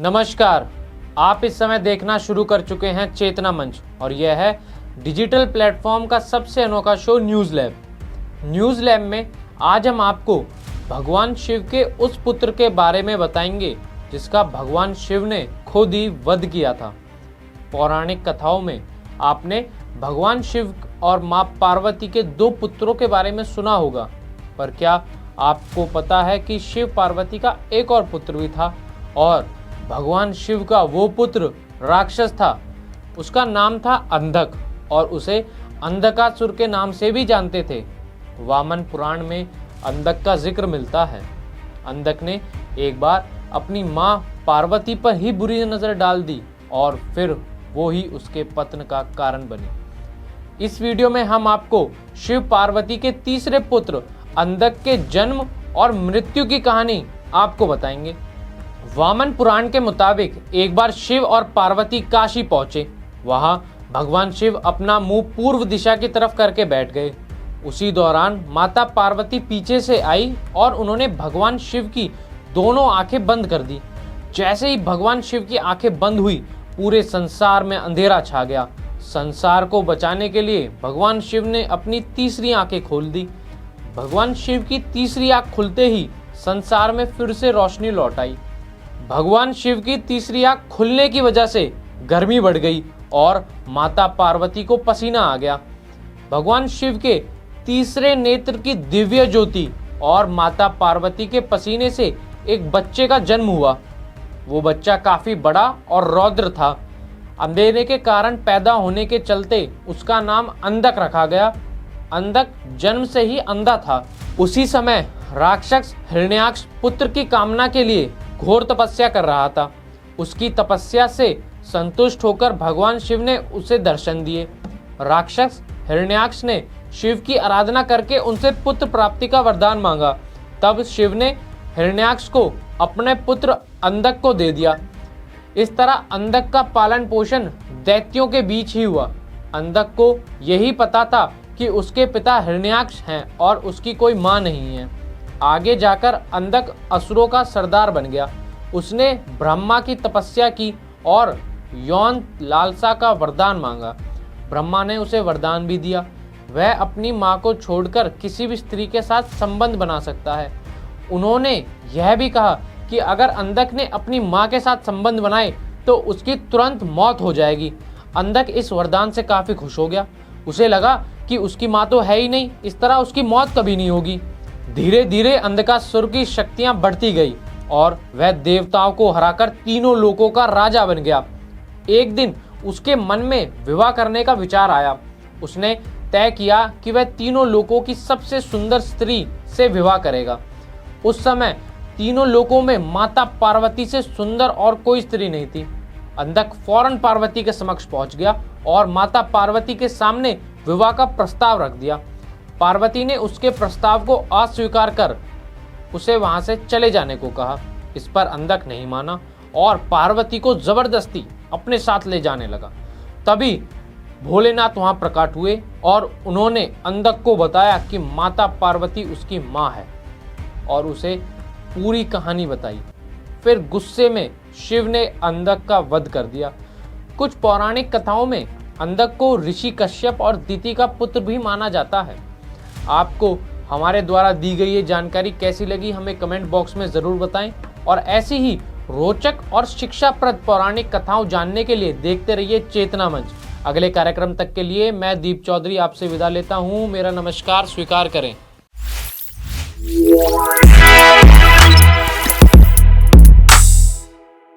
नमस्कार। आप इस समय देखना शुरू कर चुके हैं चेतना मंच और यह है डिजिटल प्लेटफॉर्म का सबसे अनोखा show news lab. News lab में आज हम आपको भगवान शिव के उस पुत्र के बारे में बताएंगे जिसका भगवान शिव ने खुद ही वध किया था। पौराणिक कथाओं में आपने भगवान शिव और मां पार्वती के दो पुत्रों के बारे में सुना होगा, पर क्या आपको पता है कि शिव पार्वती का एक और पुत्र भी था और भगवान शिव का वो पुत्र राक्षस था। उसका नाम था अंधक और उसे अंधकासुर के नाम से भी जानते थे। वामन पुराण में अंधक का जिक्र मिलता है। अंधक ने एक बार अपनी मां पार्वती पर ही बुरी नजर डाल दी और फिर वो ही उसके पतन का कारण बनी। इस वीडियो में हम आपको शिव पार्वती के तीसरे पुत्र अंधक के जन्म और मृत्यु की कहानी आपको बताएंगे। वामन पुराण के मुताबिक एक बार शिव और पार्वती काशी पहुंचे। वहां भगवान शिव अपना मुंह पूर्व दिशा की तरफ करके बैठ गए। उसी दौरान माता पार्वती पीछे से आई और उन्होंने भगवान शिव की दोनों आंखें बंद कर दी। जैसे ही भगवान शिव की आंखें बंद हुई, पूरे संसार में अंधेरा छा गया। संसार को बचाने के लिए भगवान शिव ने अपनी तीसरी आंखें खोल दी। भगवान शिव की तीसरी आंख खुलते ही संसार में फिर से रोशनी लौट आई। भगवान शिव की तीसरी आंख खुलने की वजह से गर्मी बढ़ गई और माता पार्वती को पसीना आ गया। भगवान शिव के तीसरे नेत्र की दिव्य ज्योति और माता पार्वती के पसीने से एक बच्चे का जन्म हुआ। वो बच्चा काफी बड़ा और रौद्र था। अंधेरे के कारण पैदा होने के चलते उसका नाम अंधक रखा गया। अंधक जन्म से ही अंधा था। उसी समय राक्षस हिरण्याक्ष पुत्र की कामना के लिए घोर तपस्या कर रहा था। उसकी तपस्या से संतुष्ट होकर भगवान शिव ने उसे दर्शन दिए। राक्षस हिरण्याक्ष ने शिव की आराधना करके उनसे पुत्र प्राप्ति का वरदान मांगा। तब शिव ने हिरण्याक्ष को अपने पुत्र अंधक को दे दिया। इस तरह अंधक का पालन पोषण दैत्यों के बीच ही हुआ। अंधक को यही पता था कि उसके पिता हिरण्याक्ष हैं और उसकी कोई मां नहीं है। आगे जाकर अंधक असुरों का सरदार बन गया। उसने ब्रह्मा की तपस्या की और यौन लालसा का वरदान मांगा। ब्रह्मा ने उसे वरदान भी दिया। वह अपनी मां को छोड़कर किसी भी स्त्री के साथ संबंध बना सकता है। उन्होंने यह भी कहा कि अगर अंधक ने अपनी मां के साथ संबंध बनाए तो उसकी तुरंत मौत हो जाएगी। अंधक इस वरदान से काफी खुश हो गया। उसे लगा कि उसकी मां तो है ही नहीं, इस तरह उसकी मौत कभी नहीं होगी। धीरे धीरे अंधकासुर की शक्तियां बढ़ती गई और वह देवताओं को हराकर तीनों लोकों का राजा बन गया। एक दिन उसके मन में विवाह करने का विचार आया। उसने तय किया कि वह तीनों लोकों की सबसे सुंदर स्त्री से विवाह करेगा। उस समय तीनों लोकों में माता पार्वती से सुंदर और कोई स्त्री नहीं थी। अंधक फौरन पार्वती के समक्ष पहुंच गया और माता पार्वती के सामने विवाह का प्रस्ताव रख दिया। पार्वती ने उसके प्रस्ताव को अस्वीकार कर उसे वहां से चले जाने को कहा। इस पर अंधक नहीं माना और पार्वती को जबरदस्ती अपने साथ ले जाने लगा। तभी भोलेनाथ वहां प्रकट हुए और उन्होंने अंधक को बताया कि माता पार्वती उसकी मां है और उसे पूरी कहानी बताई। फिर गुस्से में शिव ने अंधक का वध कर दिया। कुछ पौराणिक कथाओं में अंधक को ऋषि कश्यप और दिति का पुत्र भी माना जाता है। आपको हमारे द्वारा दी गई ये जानकारी कैसी लगी हमें कमेंट बॉक्स में ज़रूर बताएं और ऐसी ही रोचक और शिक्षाप्रद पौराणिक कथाओं जानने के लिए देखते रहिए चेतना मंच। अगले कार्यक्रम तक के लिए मैं दीप चौधरी आपसे विदा लेता हूँ। मेरा नमस्कार स्वीकार करें।